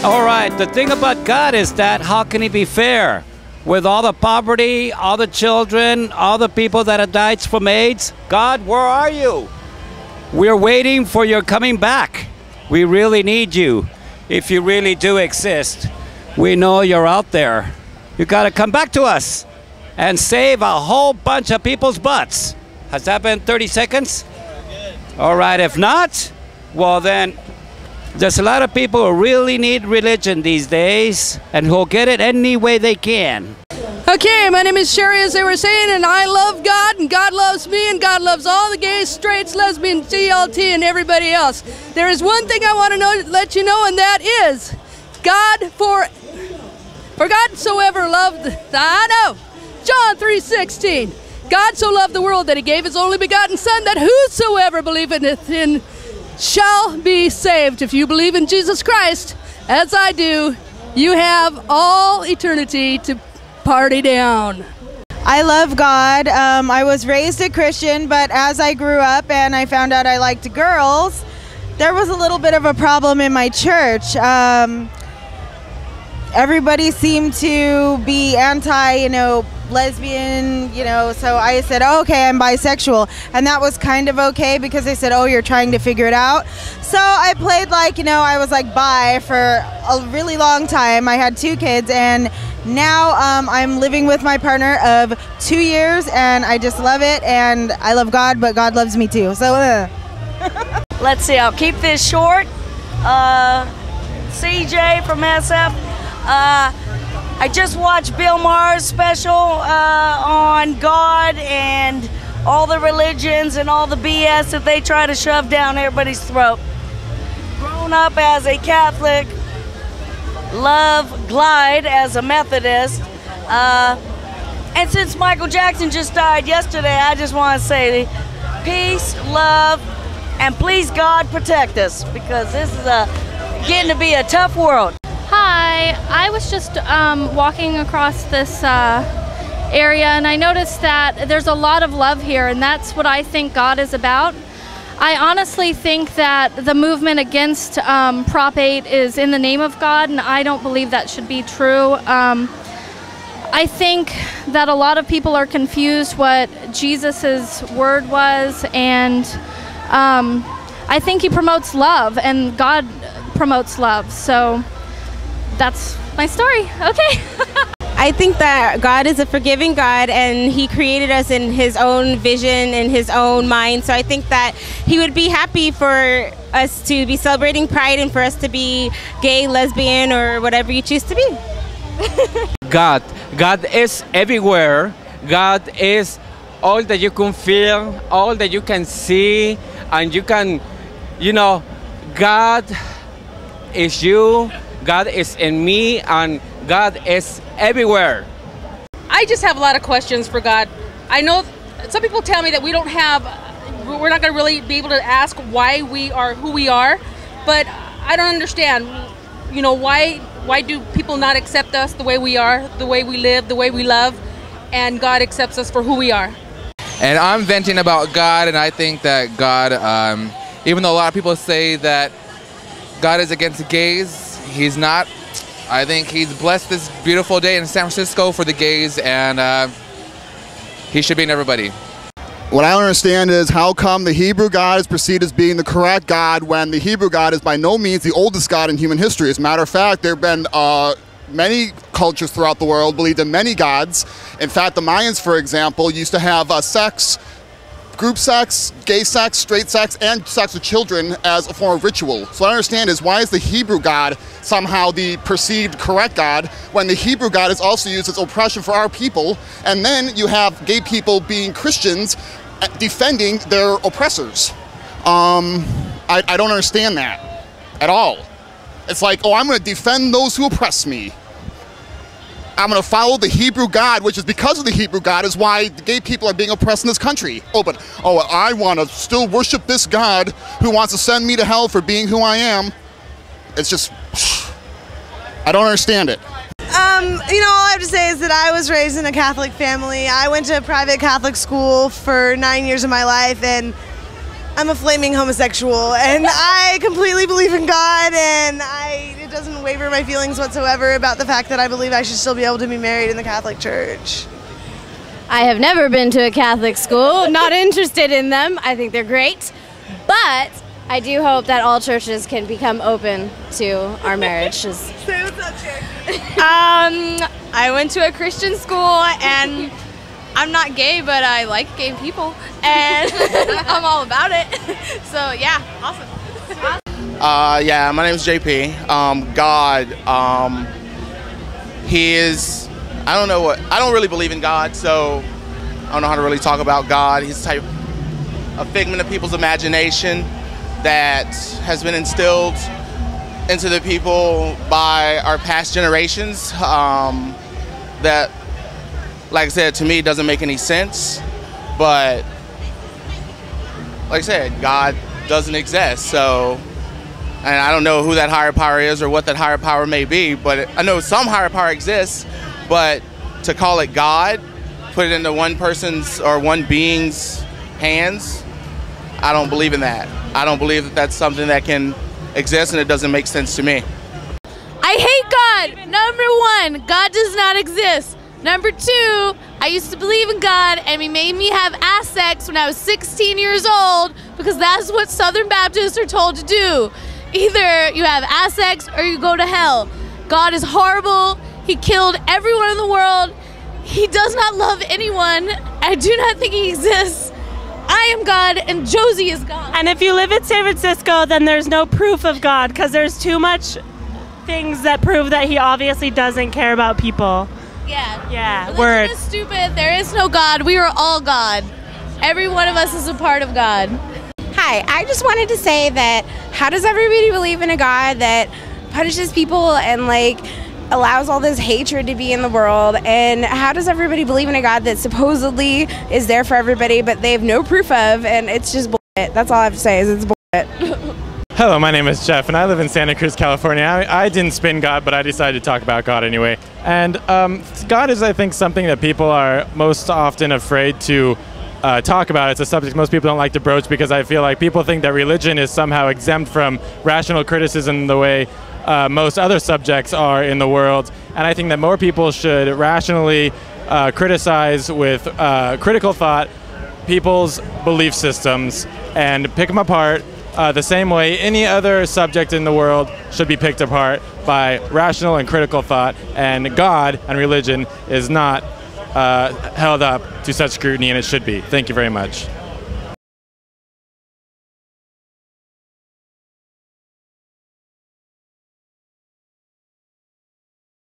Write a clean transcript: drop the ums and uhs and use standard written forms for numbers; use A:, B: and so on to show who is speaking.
A: All right, the thing about God is that how can he be fair? With all the poverty, all the children, all the people that have died from AIDS? God, where are you? We're waiting for your coming back. We really need you. If you really do exist, we know you're out there. You got to come back to us and save a whole bunch of people's butts. Has that been 30 seconds? All right, if not, well then, there's a lot of people who really need religion these days and who'll get it any way they can.
B: Okay, my name is Sherry, as they were saying, and I love God, and God loves me, and God loves all the gays, straights, lesbians, TLT, and everybody else. There is one thing I want to let you know, and that is, for God so ever loved, John 3:16. God so loved the world that he gave his only begotten Son, that whosoever believeth in shall be saved. If you believe in Jesus Christ, as I do, you have all eternity to party down.
C: I love God. I was raised a Christian, but as I grew up and I found out I liked girls, there was a little bit of a problem in my church. Everybody seemed to be anti, lesbian, so I said, oh, okay, I'm bisexual. And that was kind of okay because they said, oh, you're trying to figure it out. So I played I was like bi for a really long time. I had 2 kids, and now I'm living with my partner of 2 years, and I just love it, and I love God, but God loves me too. So
D: let's see, I'll keep this short. CJ from SF. I just watched Bill Maher's special on God and all the religions and all the BS that they try to shove down everybody's throat. Grown up as a Catholic, love Glide as a Methodist, and since Michael Jackson just died yesterday, I just want to say peace, love, and please God protect us, because this is getting to be a tough world.
E: Hi, I was just walking across this area, and I noticed that there's a lot of love here, and that's what I think God is about. I honestly think that the movement against Prop 8 is in the name of God, and I don't believe that should be true. I think that a lot of people are confused what Jesus's word was, and I think he promotes love, and God promotes love. So that's my story. Okay.
F: I think that God is a forgiving God, and he created us in his own vision and his own mind. So I think that he would be happy for us to be celebrating Pride and for us to be gay, lesbian, or whatever you choose to be.
G: God is everywhere. God is all that you can feel, all that you can see, and you can, God is you. God is in me, and God is everywhere.
H: I just have a lot of questions for God. I know some people tell me that we're not going to really be able to ask why we are who we are, but I don't understand. Why do people not accept us the way we are, the way we live, the way we love, and God accepts us for who we are?
I: And I'm venting about God, and I think that God, even though a lot of people say that God is against gays, he's not. I think he's blessed this beautiful day in San Francisco for the gays, and he should be in everybody.
J: What I don't understand is how come the Hebrew God is perceived as being the correct God when the Hebrew God is by no means the oldest God in human history. As a matter of fact, there have been many cultures throughout the world believed in many gods. In fact, the Mayans, for example, used to have sex, group sex, gay sex, straight sex, and sex with children as a form of ritual. So what I understand is, why is the Hebrew God somehow the perceived correct God when the Hebrew God is also used as oppression for our people, and then you have gay people being Christians defending their oppressors? I don't understand that at all. It's like, oh, I'm going to defend those who oppress me. I'm going to follow the Hebrew God, which is because of the Hebrew God is why the gay people are being oppressed in this country. Oh, I want to still worship this God who wants to send me to hell for being who I am. It's just, I don't understand it.
C: All I have to say is that I was raised in a Catholic family. I went to a private Catholic school for 9 years of my life, and I'm a flaming homosexual, and I completely believe in God, and
K: it doesn't waver my feelings whatsoever about the fact that I believe I should still be able to be married in the Catholic Church.
L: I have never been to a Catholic school, not interested in them. I think they're great. But I do hope that all churches can become open to our marriages.
K: Say what's up, Cherokee.
M: I went to a Christian school, and I'm not gay, but I like gay people, and I'm all about it. So yeah, awesome.
N: Yeah, my name is JP. God, He is, I don't really believe in God, so I don't know how to really talk about God. He's a figment of people's imagination that has been instilled into the people by our past generations. That, like I said, to me doesn't make any sense, but like I said, God doesn't exist, so, and I don't know who that higher power is or what that higher power may be, but I know some higher power exists, but to call it God, put it into one person's or one being's hands, I don't believe in that. I don't believe that that's something that can exist, and it doesn't make sense to me.
O: I hate God. Number one, God does not exist. Number two, I used to believe in God, and He made me have ass sex when I was 16 years old because that's what Southern Baptists are told to do. Either you have ass sex or you go to hell. God is horrible. He killed everyone in the world. He does not love anyone. I do not think He exists. I am God, and Josie is God.
P: And if you live in San Francisco, then there's no proof of God because there's too much things that prove that He obviously doesn't care about people. Yeah,
O: Religion
P: word.
O: is stupid. There is no God. We are all God. Every one of us is a part of God.
F: Hi, I just wanted to say that how does everybody believe in a God that punishes people and allows all this hatred to be in the world, and how does everybody believe in a God that supposedly is there for everybody but they have no proof of, and it's just bullshit. That's all I have to say is it's bullshit.
Q: Hello, my name is Jeff, and I live in Santa Cruz, California. I didn't spin God, but I decided to talk about God anyway. And God is, I think, something that people are most often afraid to talk about. It's a subject most people don't like to broach because I feel like people think that religion is somehow exempt from rational criticism the way most other subjects are in the world. And I think that more people should rationally criticize with critical thought people's belief systems and pick them apart the same way any other subject in the world should be picked apart by rational and critical thought. And God and religion is not held up to such scrutiny, and it should be. Thank you very much.